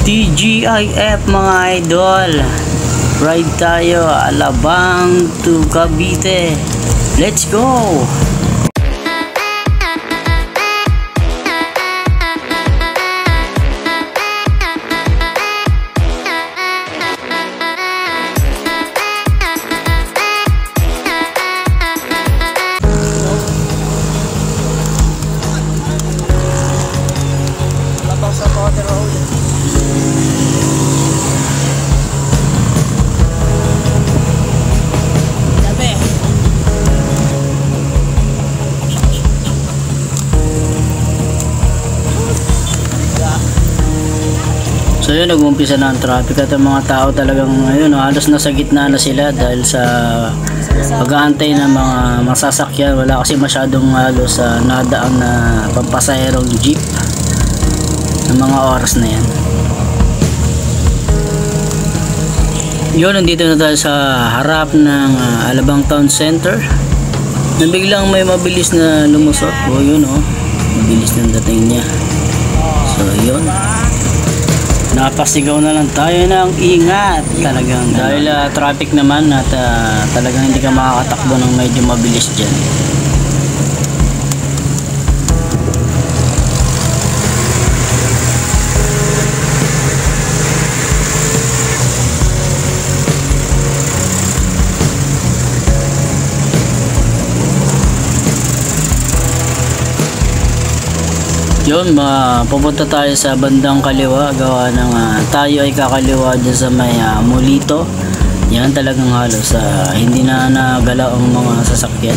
TGIF mga idol, ride tayo Alabang to Cavite. Let's go! Alabang sa Cavite Road. So yun, nag-umpisa na ang traffic at ang mga tao talagang ayun, halos nasa gitna na sila dahil sa pag-aantay ng mga masasakyan. Wala kasi masyadong halos nadaan na pampasaherong jeep ng mga oras na yan. Yun, nandito na tayo sa harap ng Alabang Town Center. Nabiglang may mabilis na lumusot. O yun mabilis na dating niya. So yun, napasigaw na lang tayo ng ingat talagang dahil traffic naman at talagang hindi ka makakatakbo ng medyo mabilis dyan. Yun, pupunta tayo sa bandang kaliwa, gawa ng tayo ay kakaliwa dyan sa may Mulito. Yan talagang halos hindi na nagalaw ang mga sasakyan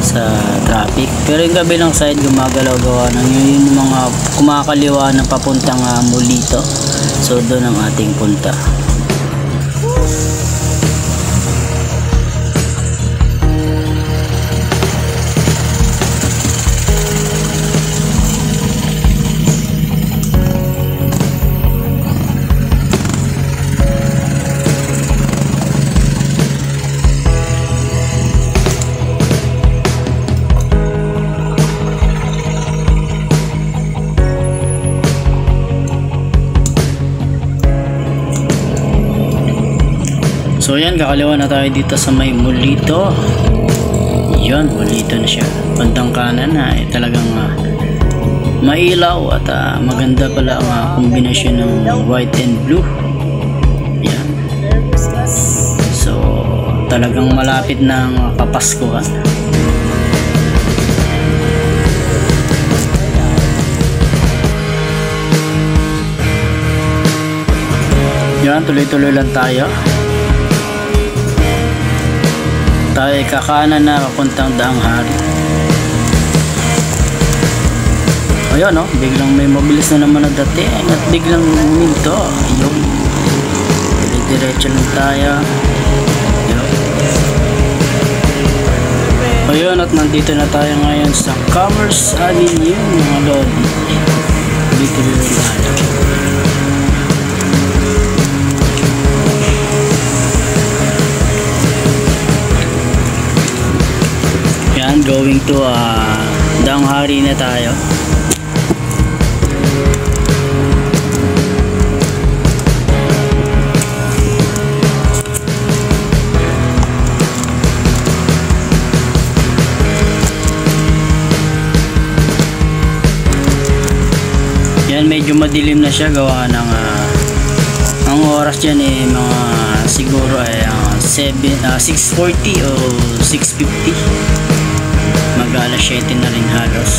sa traffic, pero yung kabilang side gumagalaw gawa ng yung mga kumakaliwa na papuntang Mulito. So doon ang ating punta. So yan, kakaliwa na tayo dito sa may Mulito. Yun, Mulito na siya. Bandang kanan talagang mailaw at maganda pala ang kombinasyon ng white and blue. Yan. So talagang malapit ng Kapaskuhan. Yan, tuloy-tuloy lang tayo. Tayo ay kakanan na papuntang Daang Hari. Ayun biglang may mabilis na naman na dating at biglang huminto. Ayun, diretso lang tayo. Ayun, at nandito na tayo ngayon sa Commerce Avenue mga lodi. Dito rin tayo. Going to Daang Hari na tayo. Yan, medyo madilim na siya gawa ng ang oras dyan mga siguro ay 6:40 o 6:50. Mag-alas 7 na rin halos,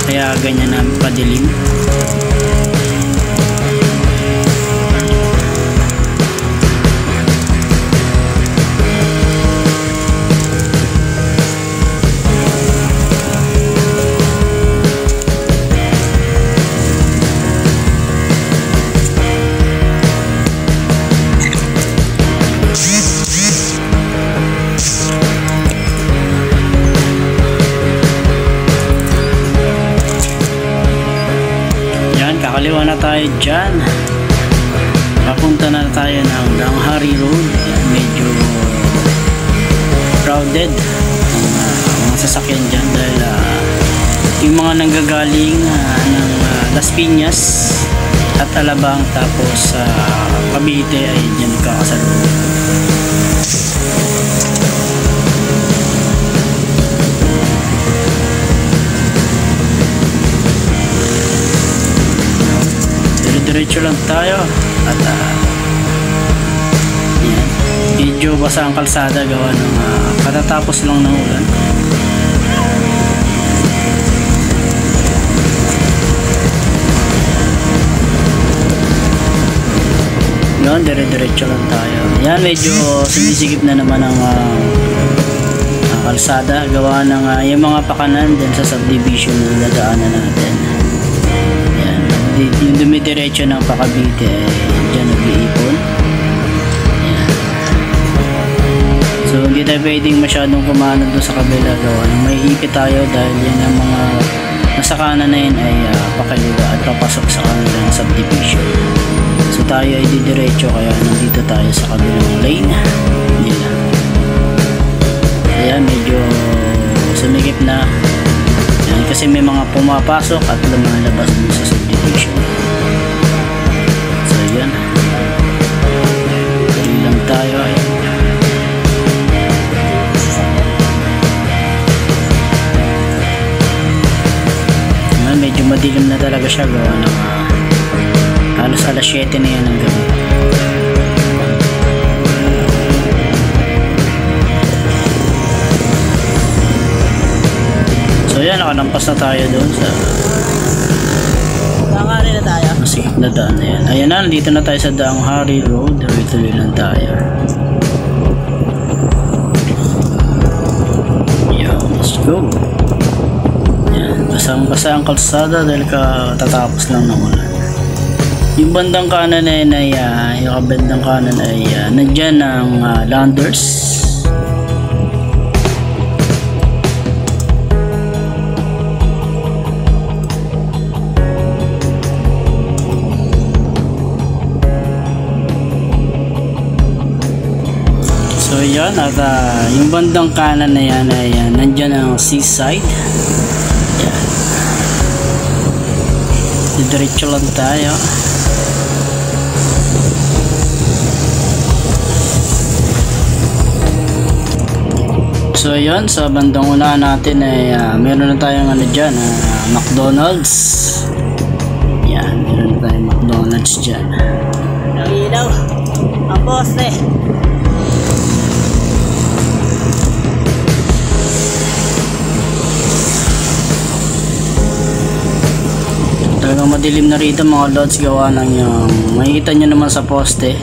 kaya ganyan na padilim. Kakaliwa na tayo dyan, papunta na tayo ng Daang Hari Road. Medyo crowded ang mga sasakyan dyan dahil yung mga nanggagaling ng Las Piñas at Alabang, tapos sa Cavite ay dyan kakasalubong. Diretso lang tayo at yan. Medyo basa ang kalsada gawa ng katatapos lang ng ulan. Yan, diretso lang tayo. Yan, medyo sumisigip na naman ang kalsada gawa ng yung mga pakanan din sa subdivision na dadaanan natin. Yung dumidiretso ng Cavite dyan nag-iipon. So hindi tayo pwedeng masyadong kumano doon sa kabila gawa may ipit tayo dahil yan ang mga nasa kanan na yun ay pakaliwa at papasok sa kanilang subdivision. So tayo ay didiretso kaya nandito tayo sa kabilang lane. Ayan, medyo sumigip na. Ayan, kasi may mga pumapasok at lumalabas dun sa subdivision. So ayan, dali lang tayo ay ayan, medyo madilim na talaga siya gawa ng halos alas 7 na yan ng gabi. So yan, nakalampas na tayo doon sa Daang-Hari na tayo. Masikip na daan na yan. Ayan na, nandito na tayo sa Daang-Hari Road. Tuloy lang tayo. Yo, let's go. Yan, basang-basa ang kalsada dahil katatapos lang ng ulan. Yung bandang kanan ay yung bandang kanan ay nandyan ang landers. So yan, at yung bandang kanan na yan ay nandyan ang seaside. Yan, diretso lang tayo. So yun, sa bandang una natin ay meron na tayong dyan, McDonald's. Yan, meron na tayong McDonald's dyan. Ilaw ang poste. Talagang madilim na rito mga lods gawa ng yung makikita nyo naman sa poste.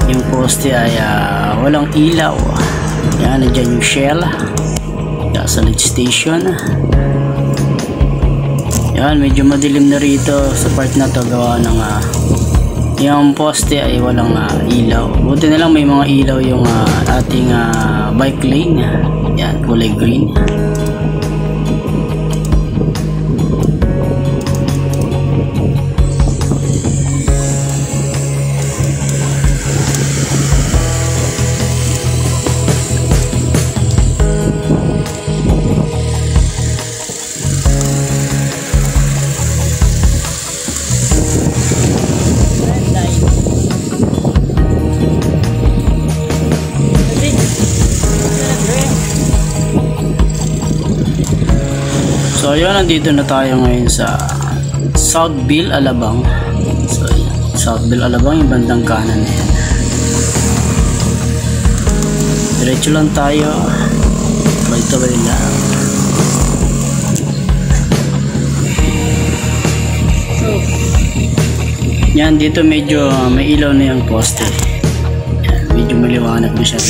Yung poste ay walang ilaw. Yan, nandiyan yung Shell gasoline station. Yan, medyo madilim na rito sa part na to gawa ng yung poste ay walang ilaw. Buti na lang may mga ilaw yung ating bike lane. Yan, kulay green. So ayun, nandito na tayo ngayon sa Southville, Alabang. So ayun, Southville, Alabang, yung bandang kanan. Diretso lang tayo. Balitaway lang. Yan, dito medyo may ilaw na yung poste. Yan, medyo maliwanag na siya.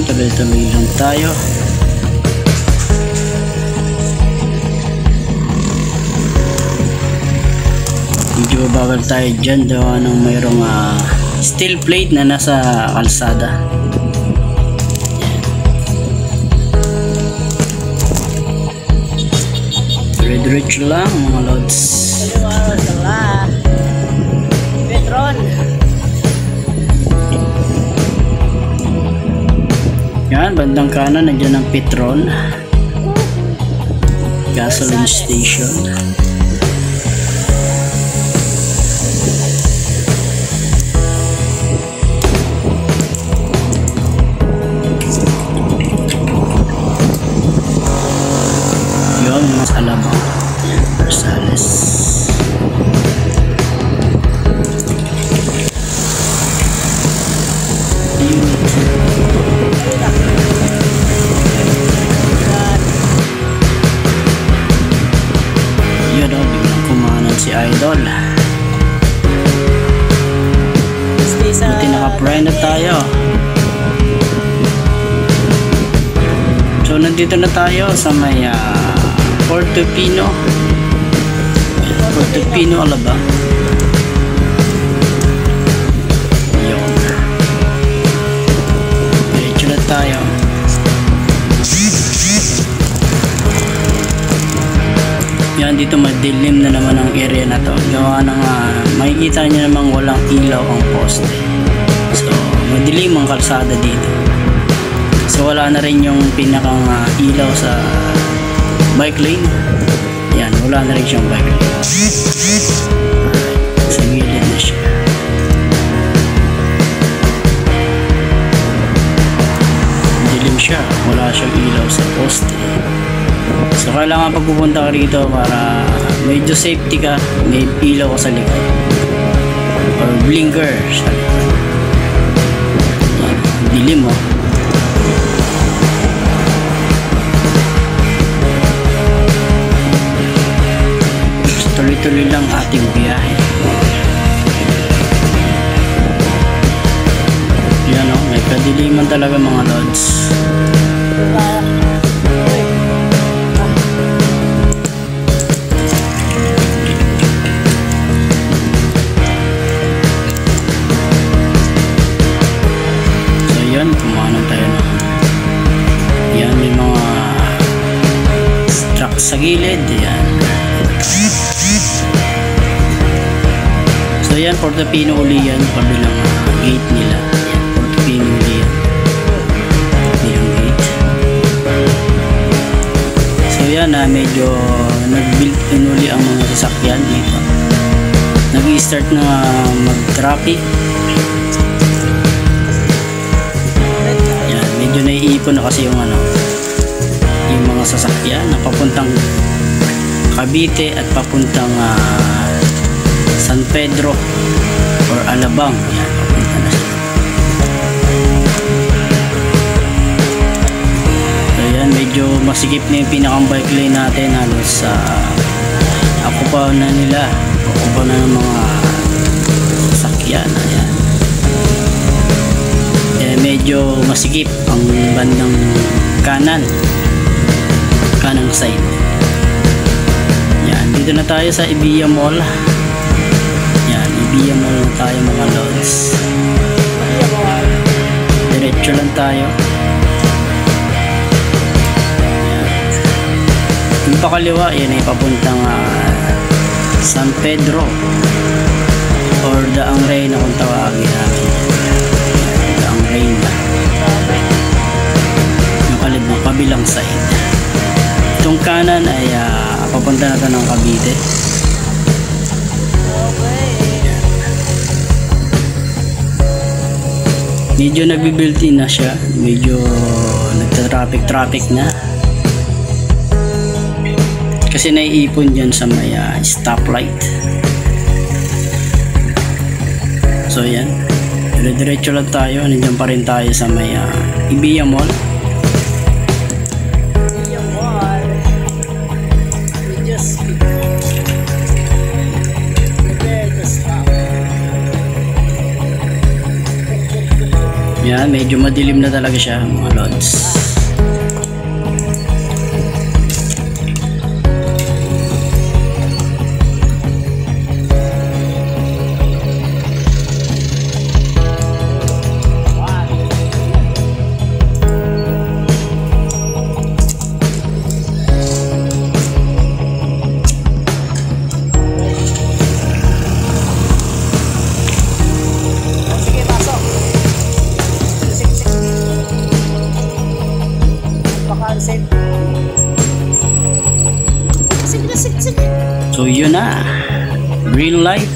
Tuloy-tuloy lang tayo. Medyo bawal tayo dyan daw nang mayroong steel plate na nasa kalsada. Diretso lang mga lods. Yan, bandang kanan, nandiyan ang Petron gasoline station. Yun, mas Alabang. Rosales. Yun o, biglang kumanan si Idol. Buti naka-prime na tayo. So nandito na tayo sa may Portofino, Alabang. Yun. Diretso na tayo. Yan, dito madilim na naman ang area na to. Gawa ng makikita nyo namang walang ilaw ang poste. So madilim ang kalsada dito. So wala na rin yung pinakang ilaw sa bike lane. Yan, wala na rin siyang bike lane. Sa gilid na siya. Dilim siya, wala siyang ilaw sa poste. So kailangan pag pupunta ka rito para medyo safety ka, may ilaw ka sa likod or blinker sa likod. Yan, dilim oh. Tuloy-tuloy lang ating biyahe. Yan o, may kadiliman talaga mga lods. So yan, kumanan tayo na. Yan, may mga truck sa gilid. Yan. So yan, Portofino uli yan, kabilang gate nila. Yan, Portofino uli yan. Yung gate. So yan, medyo nag-build in uli ang mga sasakyan dito. Nag-i-start na mag-traffic. Yan, medyo naiipon na kasi yung yung mga sasakyan na papuntang Cavite at papuntang San Pedro or Alabang. Yan, papunta na siya. So yan, medyo masikip na yung pinakang bike lane natin. Halos ako pa na nila, ako pa na ng mga sasakyan. Ayan. Medyo masikip ang bandang kanang side. Yan, dito na tayo sa Ibiya Mall. Yan, Ibiya Mall na tayo mga lods. Diretso lang tayo. Yan. Yung pakaliwa, yan ay papuntang San Pedro or Daang Reyna kung tawagin namin. Daang Reyna. Yung kabilang side. Itong kanan ay papunta na ito ng Cavite. Medyo nagbi-built in na siya. Medyo nagta-traffic na. Kasi naiipon dyan sa may stoplight. So yan. Diretso lang tayo. Nandiyan pa rin tayo sa may Ibiya Mall. Yan, medyo madilim na talaga siya mga lods. pansin. Sige. So yun na, green light.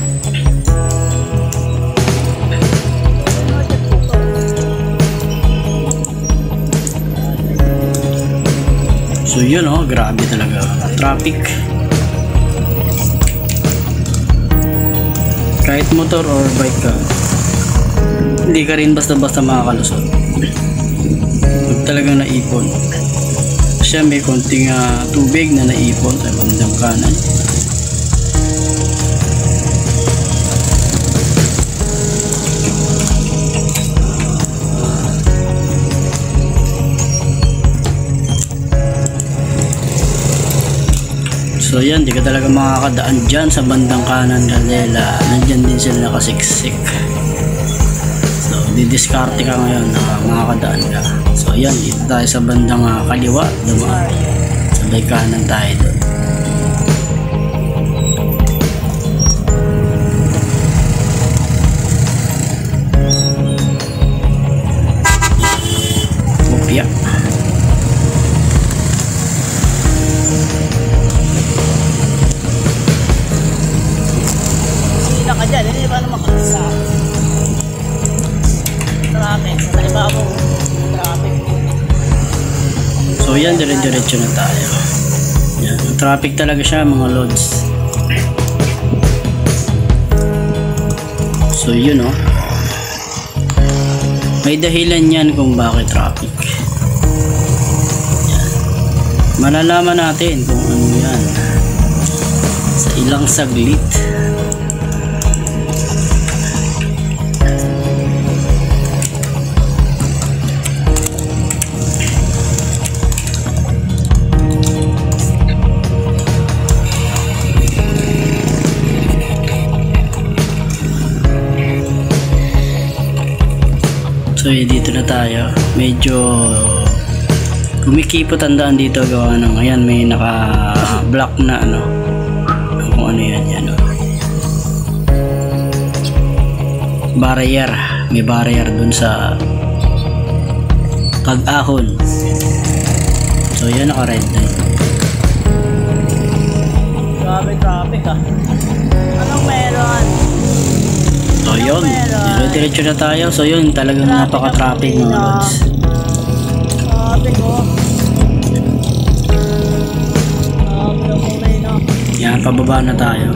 So yun, oh, grabe talaga traffic. Kahit motor or bike ka, hindi ka rin basta-basta makakalusot. Huwag talagang naipon. Siya may konting tubig na naipon sa bandang kanan. So yan, di ka talaga makakadaan dyan sa bandang kanan dahil nandyan din sila nakasiksik. So didiskarte ka ngayon na makakadaan ka. So yan, dito tayo sa bandang kaliwa, dumaan. Sabay kanan tayo doon. Upya. Dyan, hindi ba naman sa traffic, sa ibabaw traffic. So yan, dire-diretso na tayo. Yan, traffic talaga siya mga lods. So yun, oh, may dahilan yan kung bakit traffic. Yan. Malalaman natin kung ano yan sa ilang saglit. So dito na tayo, medyo kumikipot ang daan dito gawa ng ayan, may naka block na ano, kung ano yan, oh. Barrier, may barrier dun sa pag-ahon. So yan, naka red light. Grabe traffic Anong meron? So yun, diretso na tayo. So yun, talagang napaka-traffic mga lods. Traffic Yan, pababa na tayo.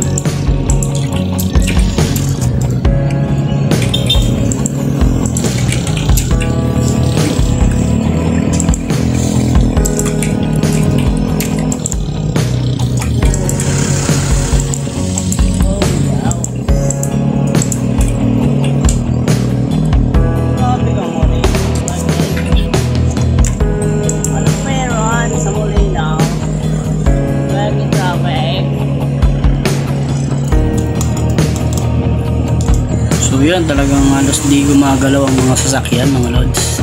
So yan, talagang halos di gumagalaw ang mga sasakyan mga lods.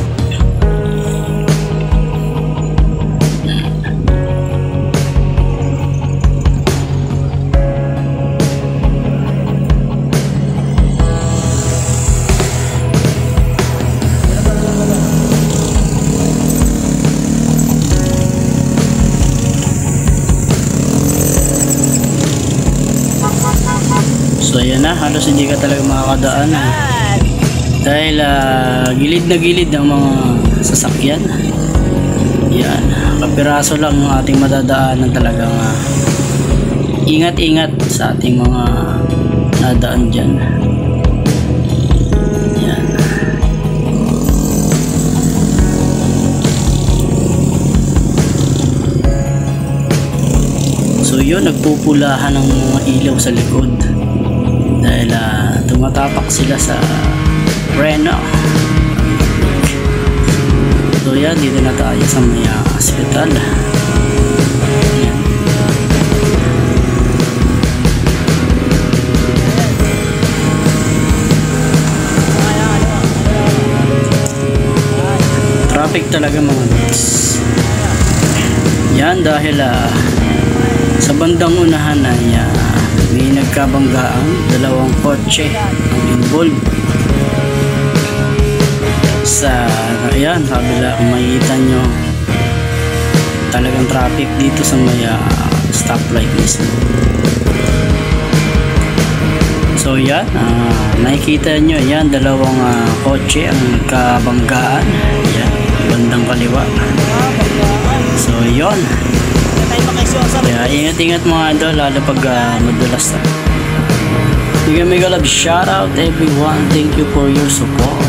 So ayan na, halos hindi ka talaga makakadaan dahil gilid na gilid ng mga sasakyan. Yan, kapiraso lang yung ating madadaanan, talagang ingat-ingat sa ating mga nadaan dyan. Yan. So yun, nagpupulahan ng mga ilaw sa likod dahil tumatapak sila sa preno. So yan, dito na tayo sa may hospital. Yan. Traffic talaga mga lods. Yan, dahil sa bandang unahan ay may nagkabanggaan, dalawang kotse ang involved. Sa ayan, kabila kung makikita nyo, talagang traffic dito sa may stoplight mismo. So yan, nakikita nyo yan, dalawang kotse ang kabanggaan. Yan, bandang kaliwa. So yon. Kaya ingat-ingat mga idol, lalo pag madulas na. Mega love shoutout everyone, thank you for your support.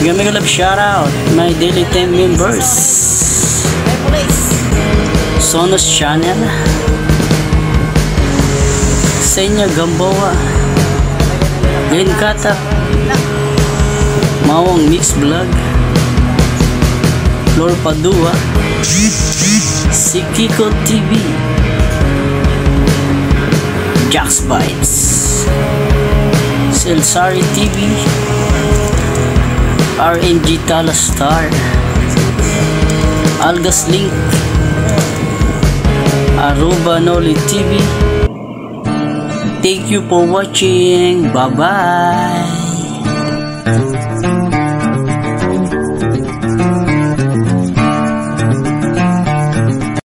Mega love shoutout my daily 10 members, Sonos channel, Senya Gamboa, Glen Katak, Mawang Mix Vlog, Flor Padua, si Kiko TV, Jax Bites, Selsari TV, RNG Talastar, Algas Link, Aruba Noli TV. Thank you for watching. Bye bye.